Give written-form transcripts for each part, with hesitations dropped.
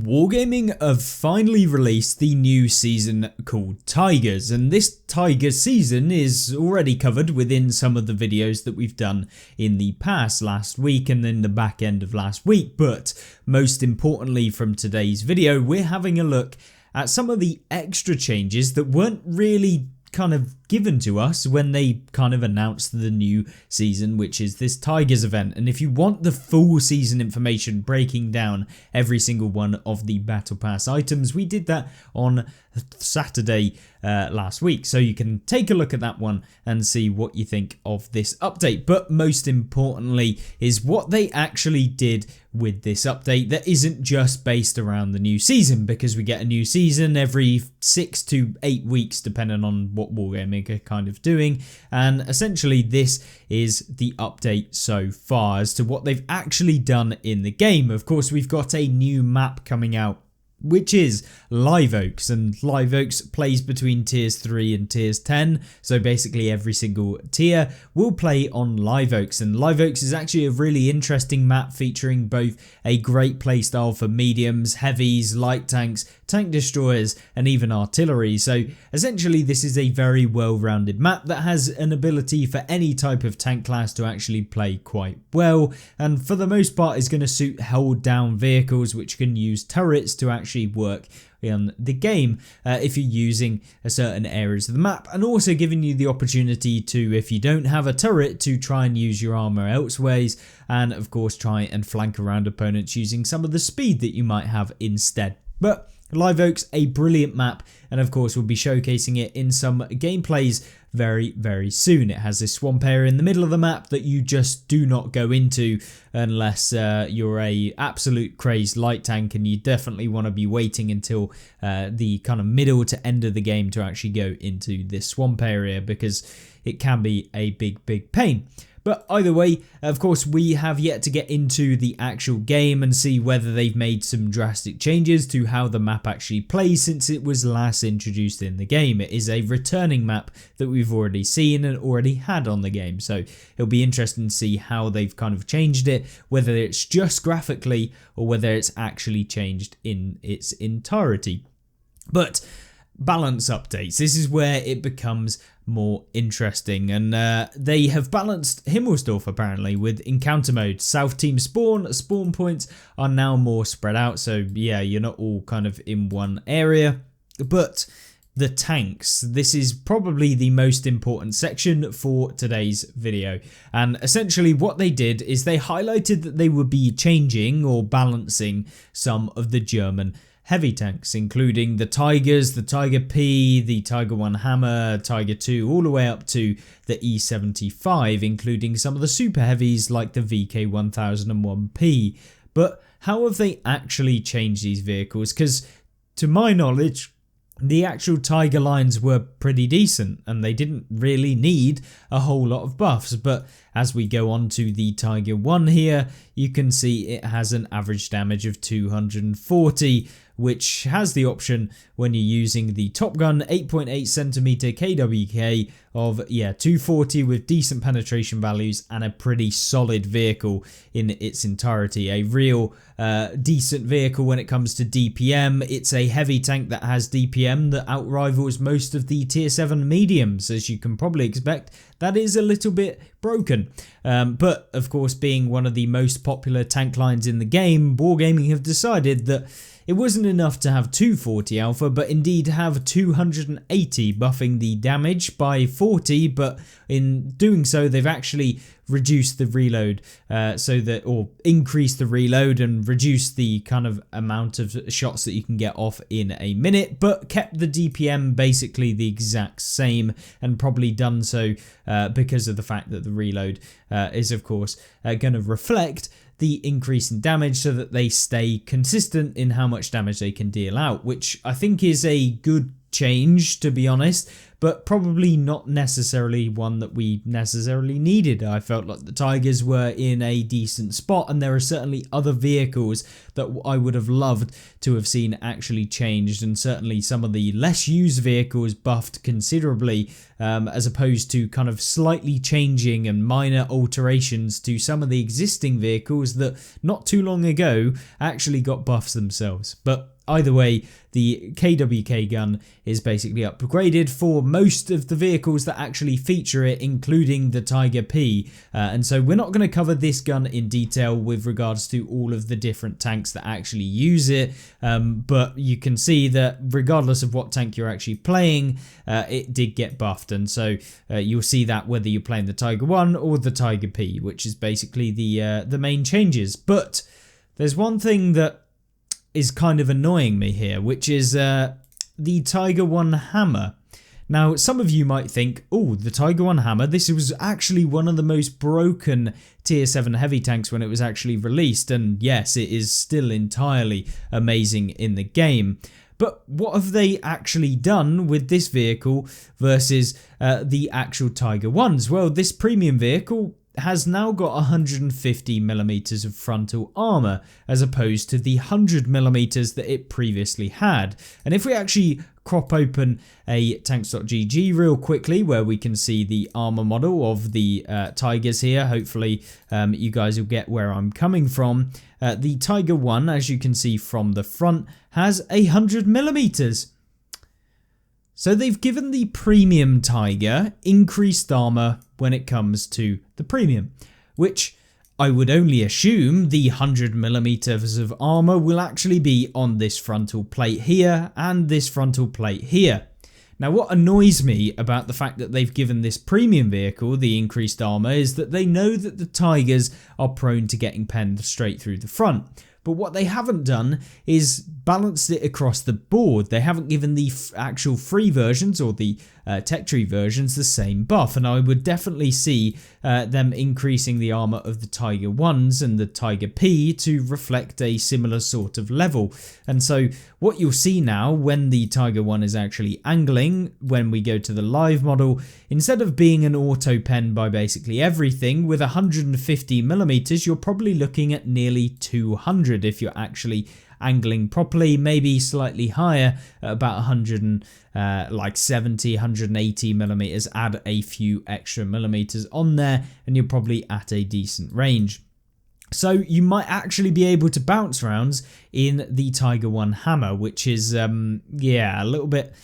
Wargaming have finally released the new season called Tigers, and this Tigers season is already covered within some of the videos that we've done in the past last week and in the back end of last week. But most importantly from today's video, we're having a look at some of the extra changes that weren't really kind of given to us when they kind of announced the new season, which is this Tigers event. And if you want the full season information breaking down every single one of the Battle Pass items, we did that on Saturday last week, so you can take a look at that one and see what you think of this update. But most importantly is what they actually did with this update that isn't just based around the new season, because we get a new season every 6 to 8 weeks depending on what Wargaming are kind of doing, and essentially this is the update so far as to what they've actually done in the game. Of course, we've got a new map coming out, which is Live Oaks, and Live Oaks plays between tiers 3 and tiers 10, so basically every single tier will play on Live Oaks, and Live Oaks is actually a really interesting map featuring both a great playstyle for mediums, heavies, light tanks, tank destroyers and even artillery. So essentially this is a very well-rounded map that has an ability for any type of tank class to actually play quite well, and for the most part is going to suit held down vehicles which can use turrets to actually work in the game if you're using a certain areas of the map, and also giving you the opportunity to, if you don't have a turret, to try and use your armor elsewhere, and of course try and flank around opponents using some of the speed that you might have instead. But Live Oaks, a brilliant map, and of course we'll be showcasing it in some gameplays very soon. It has this swamp area in the middle of the map that you just do not go into unless you're a absolute crazed light tank, and you definitely want to be waiting until the kind of middle to end of the game to actually go into this swamp area, because it can be a big pain. But either way, of course, we have yet to get into the actual game and see whether they've made some drastic changes to how the map actually plays since it was last introduced in the game. It is a returning map that we've already seen and already had on the game, so it'll be interesting to see how they've kind of changed it, whether it's just graphically or whether it's actually changed in its entirety. But balance updates, this is where it becomes more interesting, and they have balanced Himmelsdorf apparently with encounter mode. South team spawn points are now more spread out, so yeah, you're not all kind of in one area. But the tanks, this is probably the most important section for today's video, and essentially what they did is they highlighted that they would be changing or balancing some of the German heavy tanks, including the Tigers, the Tiger P, the Tiger 1 Hammer, Tiger 2, all the way up to the E75, including some of the super heavies like the VK1001P. But how have they actually changed these vehicles? Because to my knowledge, the actual Tiger lines were pretty decent and they didn't really need a whole lot of buffs. But as we go on to the Tiger 1 here, you can see it has an average damage of 240, which has the option when you're using the Top Gun 8.8cm KWK of 240 with decent penetration values and a pretty solid vehicle in its entirety. A real decent vehicle when it comes to DPM. It's a heavy tank that has DPM that outrivals most of the tier 7 mediums, as you can probably expect. That is a little bit broken, but of course, being one of the most popular tank lines in the game, Wargaming have decided that it wasn't enough to have 240 alpha, but indeed have 280, buffing the damage by 40, but in doing so they've actually reduced the reload or increased the reload and reduced the kind of amount of shots that you can get off in a minute, but kept the DPM basically the exact same, and probably done so because of the fact that the reload is of course going to reflect the increase in damage, so that they stay consistent in how much damage they can deal out, which I think is a good change, to be honest, but probably not necessarily one that we necessarily needed. I felt like the Tigers were in a decent spot, and there are certainly other vehicles that I would have loved to have seen actually changed, and certainly some of the less used vehicles buffed considerably, as opposed to kind of slightly changing and minor alterations to some of the existing vehicles that not too long ago actually got buffs themselves. But either way, the KWK gun is basically upgraded for most of the vehicles that actually feature it, including the Tiger P. And so we're not going to cover this gun in detail with regards to all of the different tanks that actually use it. But you can see that regardless of what tank you're actually playing, it did get buffed. And so you'll see that whether you're playing the Tiger 1 or the Tiger P, which is basically the main changes. But there's one thing that is kind of annoying me here, which is the Tiger 1 hammer. Now, some of you might think, oh, the Tiger 1 hammer, this was actually one of the most broken tier 7 heavy tanks when it was actually released, and yes, it is still entirely amazing in the game. But what have they actually done with this vehicle versus the actual Tiger 1s? Well, this premium vehicle has now got 150mm of frontal armor as opposed to the 100mm that it previously had. And if we actually crop open a tanks.gg real quickly, where we can see the armor model of the Tigers here, hopefully you guys will get where I'm coming from. The Tiger 1, as you can see from the front, has 100mm. So they've given the premium Tiger increased armor when it comes to the premium, which I would only assume the 100mm of armor will actually be on this frontal plate here and this frontal plate here. Now, what annoys me about the fact that they've given this premium vehicle the increased armor is that they know that the Tigers are prone to getting penned straight through the front. But what they haven't done is balanced it across the board. They haven't given the actual free versions or the tech tree versions the same buff, and I would definitely see them increasing the armor of the Tiger 1s and the Tiger P to reflect a similar sort of level. And so what you'll see now when the Tiger 1 is actually angling, when we go to the live model, instead of being an auto pen by basically everything, with 150mm, you're probably looking at nearly 200 if you're actually angling properly, maybe slightly higher at about 170, 180mm. Add a few extra millimeters on there and you're probably at a decent range. So you might actually be able to bounce rounds in the Tiger 1 hammer, which is yeah, a little bit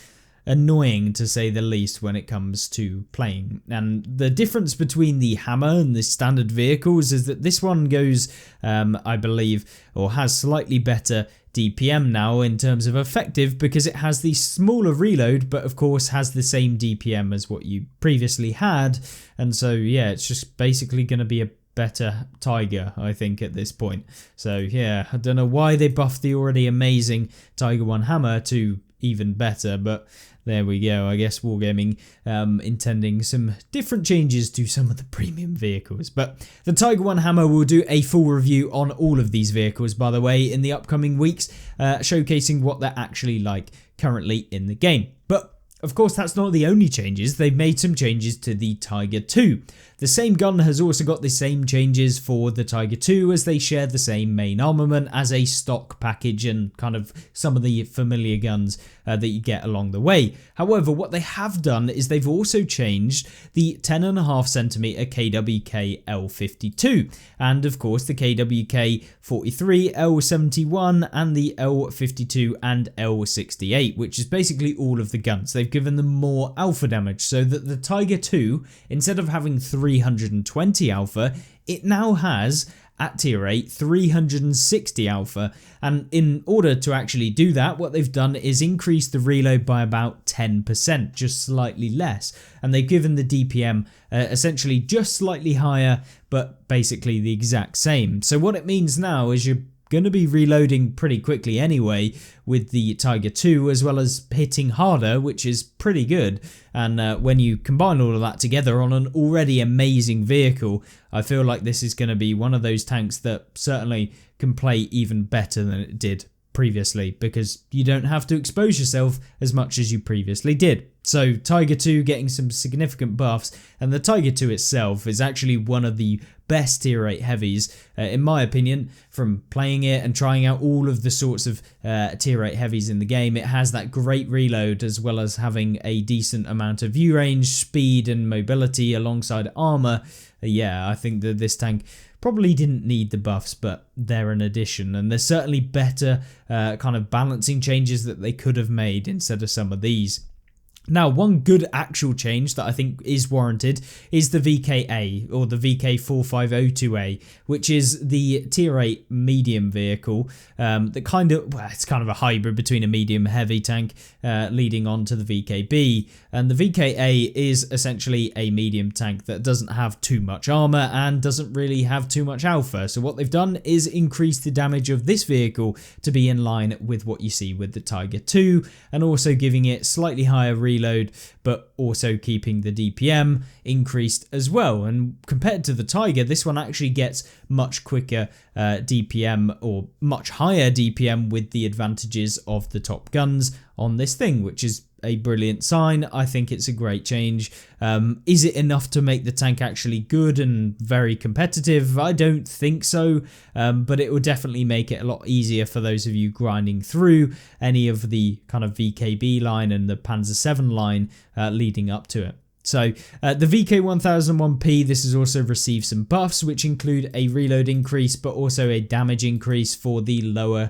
annoying to say the least when it comes to playing. And the difference between the hammer and the standard vehicles is that this one goes, I believe, or has slightly better DPM now in terms of effective, because it has the smaller reload, but of course has the same DPM as what you previously had. And so yeah, it's just basically going to be a better Tiger, I think, at this point. So yeah, I don't know why they buffed the already amazing Tiger 1 hammer to even better, but there we go. I guess Wargaming intending some different changes to some of the premium vehicles. But the Tiger 1 hammer will do a full review on all of these vehicles, by the way, in the upcoming weeks, showcasing what they're actually like currently in the game. But of course, that's not the only changes. They've made some changes to the Tiger 2. The same gun has also got the same changes for the Tiger 2, as they share the same main armament as a stock package and kind of some of the familiar guns that you get along the way. However, what they have done is they've also changed the 10.5cm KWK L52, and of course the KWK 43, L71 and the L52 and L68, which is basically all of the guns. They've given them more alpha damage, so that the Tiger 2, instead of having 320 alpha, it now has, at tier 8, 360 alpha. And in order to actually do that, what they've done is increase the reload by about 10%, just slightly less. And they've given the DPM essentially just slightly higher, but basically the exact same. So what it means now is you're going to be reloading pretty quickly anyway with the Tiger 2, as well as hitting harder, which is pretty good. And when you combine all of that together on an already amazing vehicle, I feel like this is going to be one of those tanks that certainly can play even better than it did previously, because you don't have to expose yourself as much as you previously did. So Tiger 2 getting some significant buffs, and the Tiger 2 itself is actually one of the best tier 8 heavies, in my opinion, from playing it and trying out all of the sorts of tier 8 heavies in the game. It has that great reload, as well as having a decent amount of view range, speed and mobility alongside armor. Yeah, I think that this tank probably didn't need the buffs, but they're an addition, and there's certainly better kind of balancing changes that they could have made instead of some of these. Now, one good actual change that I think is warranted is the VKA, or the VK4502A, which is the tier 8 medium vehicle that kind of, well, it's kind of a hybrid between a medium heavy tank leading on to the VKB. And the VKA is essentially a medium tank that doesn't have too much armor and doesn't really have too much alpha. So what they've done is increase the damage of this vehicle to be in line with what you see with the Tiger 2, and also giving it slightly higher reload, but also keeping the DPM increased as well. And compared to the Tiger, this one actually gets much quicker DPM, or much higher DPM, with the advantages of the top guns on this thing, which is a brilliant sign. I think it's a great change. Is it enough to make the tank actually good and very competitive? I don't think so, but it will definitely make it a lot easier for those of you grinding through any of the kind of VKB line and the Panzer 7 line leading up to it. So the VK1001P, this has also received some buffs, which include a reload increase, but also a damage increase for the lower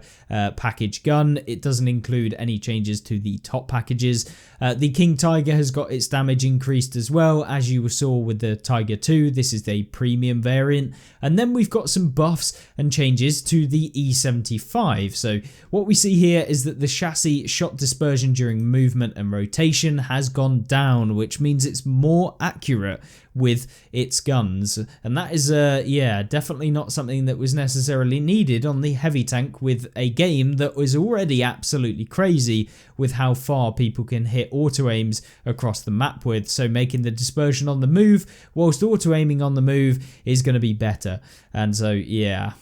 package gun. It doesn't include any changes to the top packages. The King Tiger has got its damage increased as well, as you saw with the Tiger 2. This is a premium variant. And then we've got some buffs and changes to the E75. So what we see here is that the chassis shot dispersion during movement and rotation has gone down, which means it's more accurate with its guns, and that is yeah, definitely not something that was necessarily needed on the heavy tank, with a game that was already absolutely crazy with how far people can hit auto aims across the map with. So making the dispersion on the move whilst auto aiming on the move is going to be better. And so yeah,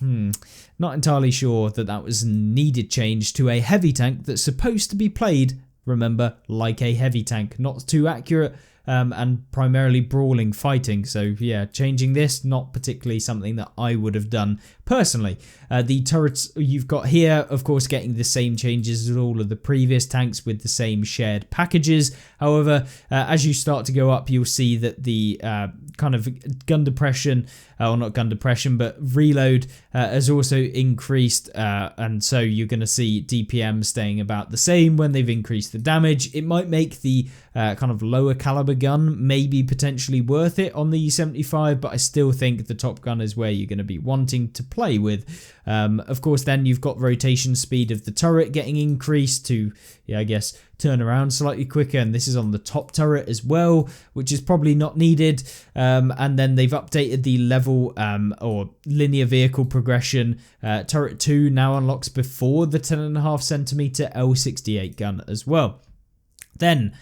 not entirely sure that that was needed change to a heavy tank that's supposed to be played, remember, like a heavy tank, not too accurate, and primarily brawling fighting. So yeah, changing this, not particularly something that I would have done personally. The turrets you've got here, of course, getting the same changes as all of the previous tanks with the same shared packages. However, as you start to go up, you'll see that the kind of gun depression, or not gun depression, but reload has also increased, and so you're going to see DPM staying about the same when they've increased the damage. It might make the kind of lower caliber gun maybe potentially worth it on the E75, but I still think the top gun is where you're going to be wanting to play with. Of course, then you've got rotation speed of the turret getting increased to, yeah, I guess, turn around slightly quicker, and this is on the top turret as well, which is probably not needed. And then they've updated the level or linear vehicle progression. Turret 2 now unlocks before the 10.5cm L68 gun as well. Then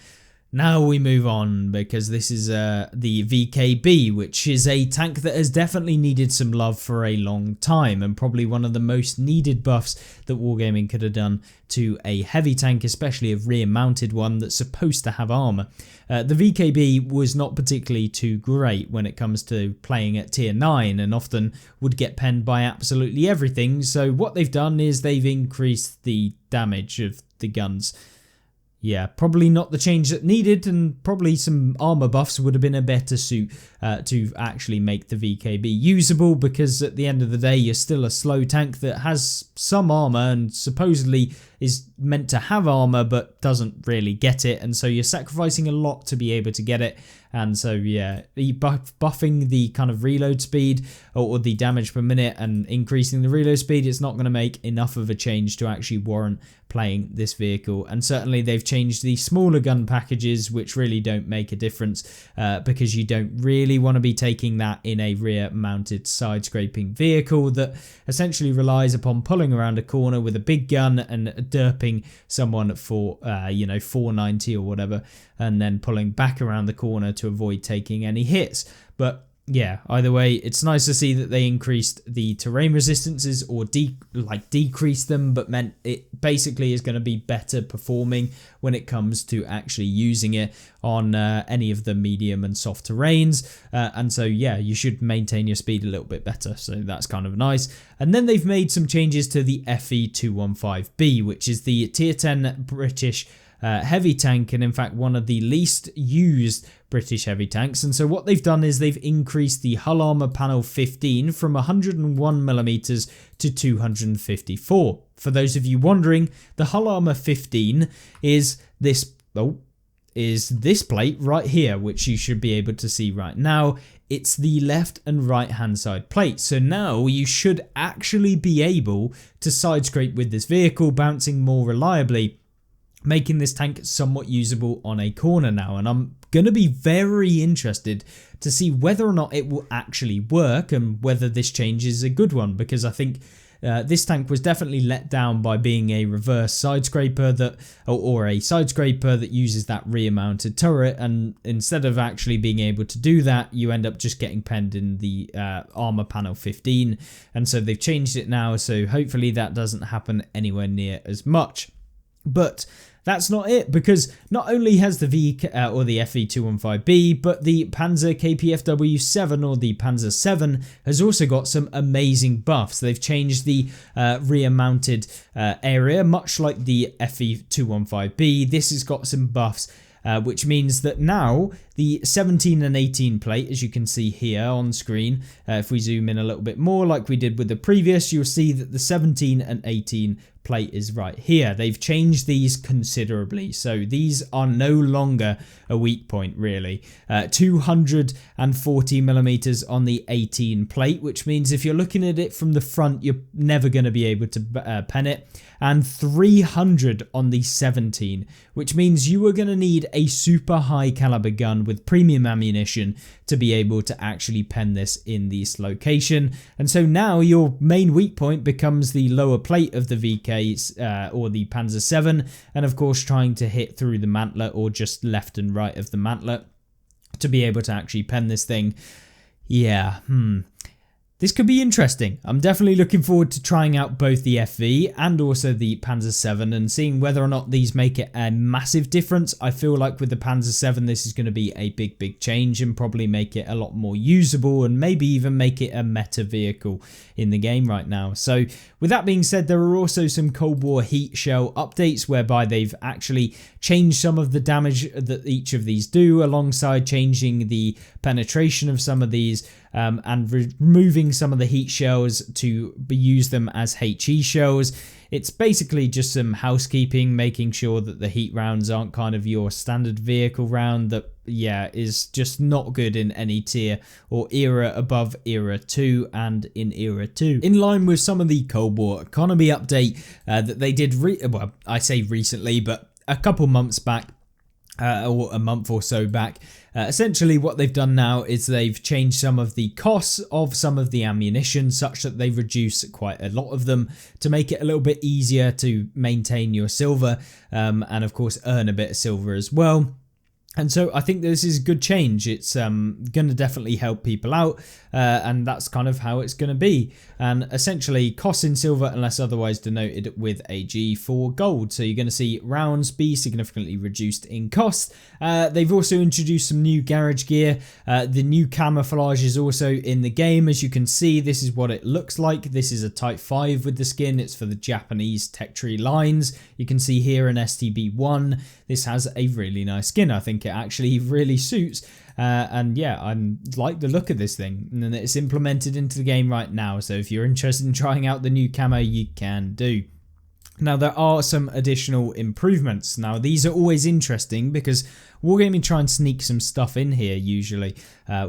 now we move on, because this is the VKB, which is a tank that has definitely needed some love for a long time, and probably one of the most needed buffs that Wargaming could have done to a heavy tank, especially a rear mounted one that's supposed to have armor. The VKB was not particularly too great when it comes to playing at tier 9, and often would get penned by absolutely everything. So what they've done is they've increased the damage of the guns. Yeah, probably not the change that needed, and probably some armor buffs would have been a better suit to actually make the VKB usable, because at the end of the day, you're still a slow tank that has some armor and supposedly is meant to have armor but doesn't really get it, and so you're sacrificing a lot to be able to get it. And so yeah, buffing the kind of reload speed or the damage per minute and increasing the reload speed, it's not going to make enough of a change to actually warrant playing this vehicle. And certainly they've changed the smaller gun packages, which really don't make a difference, because you don't really want to be taking that in a rear mounted side scraping vehicle that essentially relies upon pulling around a corner with a big gun and derping someone for 490 or whatever, and then pulling back around the corner to avoid taking any hits. But yeah, either way, it's nice to see that they increased the terrain resistances or decreased them, but meant it basically is going to be better performing when it comes to actually using it on any of the medium and soft terrains. And so, yeah, you should maintain your speed a little bit better. So that's kind of nice. And then they've made some changes to the FE215B, which is the tier 10 British heavy tank, and in fact one of the least used British heavy tanks. And so what they've done is they've increased the hull armor panel 15 from 101mm to 254. For those of you wondering, the hull armor 15 is this plate right here, which you should be able to see right now. It's the left and right hand side plate. So now you should actually be able to side scrape with this vehicle, bouncing more reliably, making this tank somewhat usable on a corner now. And I'm going to be very interested to see whether or not it will actually work and whether this change is a good one, because I think this tank was definitely let down by being a reverse side scraper or a side scraper that uses that rear mounted turret, and instead of actually being able to do that, you end up just getting penned in the armor panel 15. And so they've changed it now, so hopefully that doesn't happen anywhere near as much. But that's not it, because not only has the or the FE215B, but the Panzer KPFW7 or the Panzer 7 has also got some amazing buffs. They've changed the rear mounted area, much like the FE215B. This has got some buffs, which means that now the 17 and 18 plate, as you can see here on screen, if we zoom in a little bit more like we did with the previous, you'll see that the 17 and 18 plate is right here. They've changed these considerably, so these are no longer a weak point really. 240mm on the 18 plate, which means if you're looking at it from the front, you're never going to be able to pen it, and 300 on the 17, which means you are going to need a super high caliber gun with premium ammunition to be able to actually pen this in this location. And so now your main weak point becomes the lower plate of the VKs or the Panzer 7, and of course trying to hit through the mantlet or just left and right of the mantlet to be able to actually pen this thing. Yeah, this could be interesting. I'm definitely looking forward to trying out both the FV and also the Panzer 7 and seeing whether or not these make it a massive difference. I feel like with the Panzer 7 this is going to be a big change and probably make it a lot more usable and maybe even make it a meta vehicle in the game right now. So with that being said, there are also some Cold War heat shell updates whereby they've actually changed some of the damage that each of these do, alongside changing the penetration of some of these and removing some of the heat shells to use them as HE shells. It's basically just some housekeeping, making sure that the heat rounds aren't kind of your standard vehicle round that, yeah, is just not good in any tier or era above era 2 and in era 2. In line with some of the Cold War economy update that they did, well, I say recently, but a couple months back, or a month or so back. Essentially what they've done now is they've changed some of the costs of some of the ammunition such that they reduce quite a lot of them to make it a little bit easier to maintain your silver and of course earn a bit of silver as well. And so I think this is a good change. It's going to definitely help people out, and that's kind of how it's going to be. And essentially, costs in silver unless otherwise denoted with a G for gold. So you're going to see rounds be significantly reduced in cost. They've also introduced some new garage gear. The new camouflage is also in the game. As you can see, this is what it looks like. This is a Type 5 with the skin. It's for the Japanese tech tree lines. You can see here an STB1. This has a really nice skin. I think it actually really suits, and yeah, I like the look of this thing, and it's implemented into the game right now, so if you're interested in trying out the new camo, you can do. Now there are some additional improvements. Now these are always interesting because Wargaming try and sneak some stuff in here usually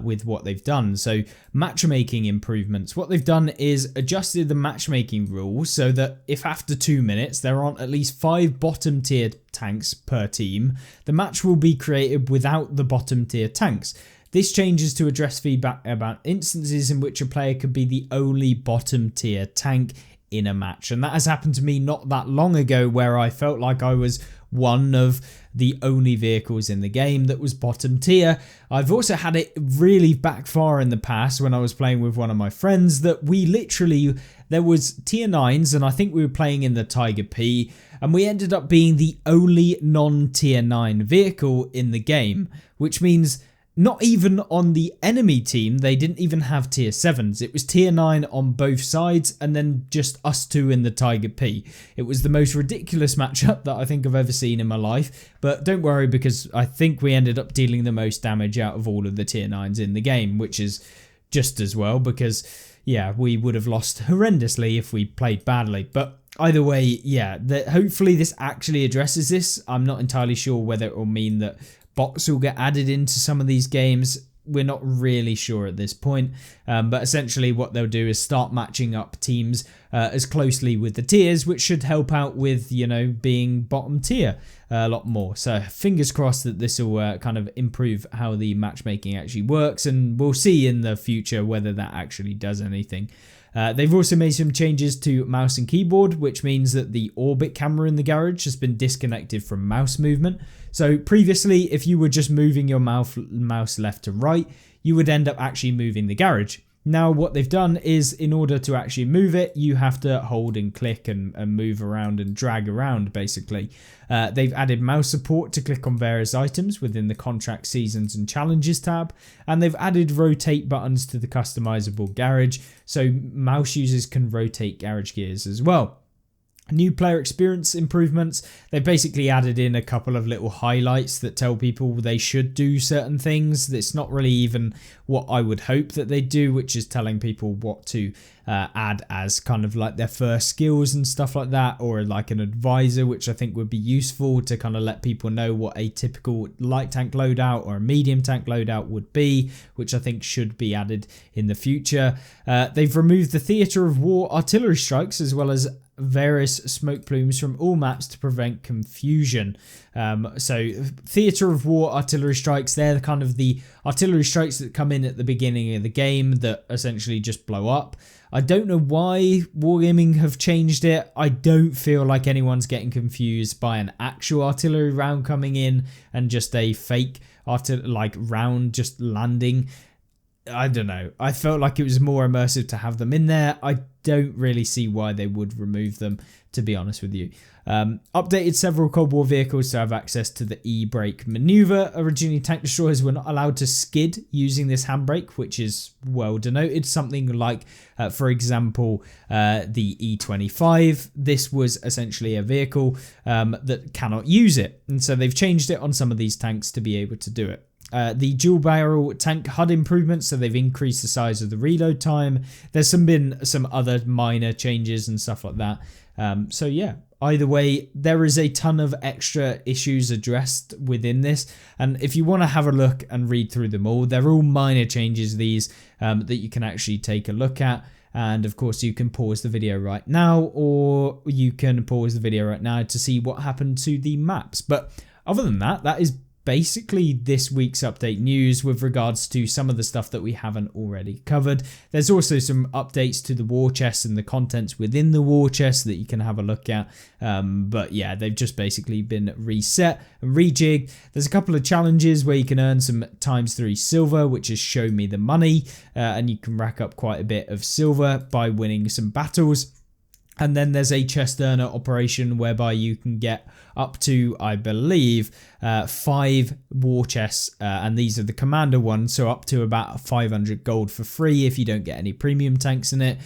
with what they've done. So matchmaking improvements. What they've done is adjusted the matchmaking rules so that if after 2 minutes there aren't at least 5 bottom tier tanks per team, the match will be created without the bottom tier tanks. This changes to address feedback about instances in which a player could be the only bottom tier tank in a match. And that has happened to me not that long ago, where I felt like I was one of the only vehicles in the game that was bottom tier. I've also had it really backfire in the past when I was playing with one of my friends, that we literally, there was tier 9s and I think we were playing in the Tiger P, and we ended up being the only non-tier 9 vehicle in the game, which means not even on the enemy team, they didn't even have tier 7s. It was tier 9 on both sides, and then just us two in the Tiger P. It was the most ridiculous matchup that I think I've ever seen in my life. But don't worry, because I think we ended up dealing the most damage out of all of the tier 9s in the game, which is just as well, because yeah, we would have lost horrendously if we played badly. But either way, yeah, hopefully this actually addresses this. I'm not entirely sure whether it will mean that bots will get added into some of these games. We're not really sure at this point, but essentially what they'll do is start matching up teams as closely with the tiers, which should help out with, you know, being bottom tier a lot more. So fingers crossed that this will kind of improve how the matchmaking actually works, and we'll see in the future whether that actually does anything. They've also made some changes to mouse and keyboard, which means that the orbit camera in the garage has been disconnected from mouse movement. So previously, if you were just moving your mouse left to right, you would end up actually moving the garage. Now what they've done is, in order to actually move it, you have to hold and click and move around and drag around, basically. They've added mouse support to click on various items within the contract, seasons and challenges tab, and they've added rotate buttons to the customizable garage, so mouse users can rotate garage gears as well. New player experience improvements. They basically added in a couple of little highlights that tell people they should do certain things. It's not really even what I would hope that they do, which is telling people what to add as kind of like their first skills and stuff like that, or like an advisor, which I think would be useful to kind of let people know what a typical light tank loadout or a medium tank loadout would be, which I think should be added in the future. They've removed the theatre of war artillery strikes, as well as various smoke plumes from all maps to prevent confusion. So theatre of war artillery strikes, they're kind of the artillery strikes that come in at the beginning of the game that essentially just blow up. I don't know why Wargaming have changed it. I don't feel like anyone's getting confused by an actual artillery round coming in and just a fake round just landing. I don't know. I felt like it was more immersive to have them in there. I don't really see why they would remove them, to be honest with you. Updated several Cold War vehicles to have access to the E-brake maneuver. Originally, tank destroyers were not allowed to skid using this handbrake, which is well denoted. Something like, for example, the E25. This was essentially a vehicle that cannot use it. And so they've changed it on some of these tanks to be able to do it. The dual barrel tank HUD improvements, so they've increased the size of the reload time. There's been some other minor changes and stuff like that. So yeah, either way, there is a ton of extra issues addressed within this, and if you want to have a look and read through them all, they're all minor changes, these that you can actually take a look at. And of course you can pause the video right now, or you can pause the video right now to see what happened to the maps. But other than that, that is basically this week's update news with regards to some of the stuff that we haven't already covered. There's also some updates to the war chest and the contents within the war chest that you can have a look at. But yeah, they've just basically been reset and rejigged. There's a couple of challenges where you can earn some ×3 silver, which is show me the money, and you can rack up quite a bit of silver by winning some battles. And then there's a chest earner operation whereby you can get up to, I believe, 5 war chests, and these are the commander ones, so up to about 500 gold for free if you don't get any premium tanks in it,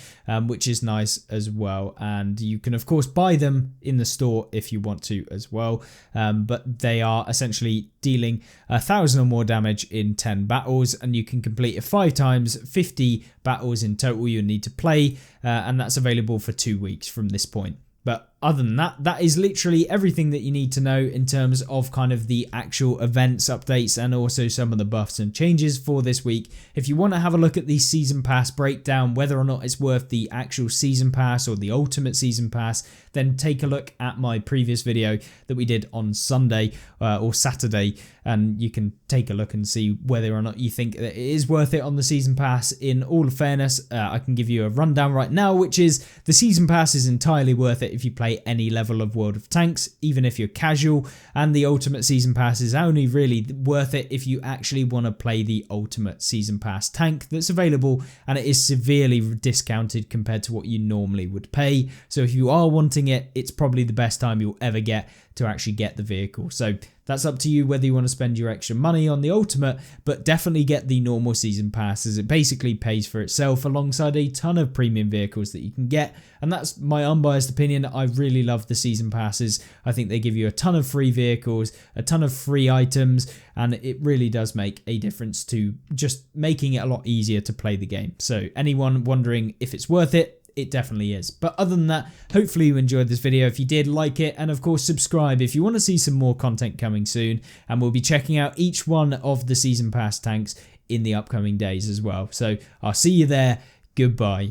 which is nice as well. And you can of course buy them in the store if you want to as well, but they are essentially dealing 1,000 or more damage in 10 battles, and you can complete it 5 times, 50 battles in total you need to play, and that's available for 2 weeks from this point. But other than that, that is literally everything that you need to know in terms of kind of the actual events updates and also some of the buffs and changes for this week. If you want to have a look at the season pass breakdown, whether or not it's worth the actual season pass or the ultimate season pass, then take a look at my previous video that we did on Sunday or Saturday, and you can take a look and see whether or not you think that it is worth it on the season pass. In all fairness, I can give you a rundown right now, which is the season pass is entirely worth it if you play any level of World of Tanks, even if you're casual, and the ultimate season pass is only really worth it if you actually want to play the ultimate season pass tank that's available, and it is severely discounted compared to what you normally would pay. So if you are wanting it, it's probably the best time you'll ever get to actually get the vehicle. So that's up to you whether you want to spend your extra money on the ultimate, but definitely get the normal season pass, as it basically pays for itself alongside a ton of premium vehicles that you can get. And that's my unbiased opinion. I really love the season passes. I think they give you a ton of free vehicles, a ton of free items, and it really does make a difference to just making it a lot easier to play the game. So anyone wondering if it's worth it, it definitely is. But other than that, hopefully you enjoyed this video. If you did, like it, and of course subscribe if you want to see some more content coming soon, and we'll be checking out each one of the season pass tanks in the upcoming days as well. So I'll see you there. Goodbye.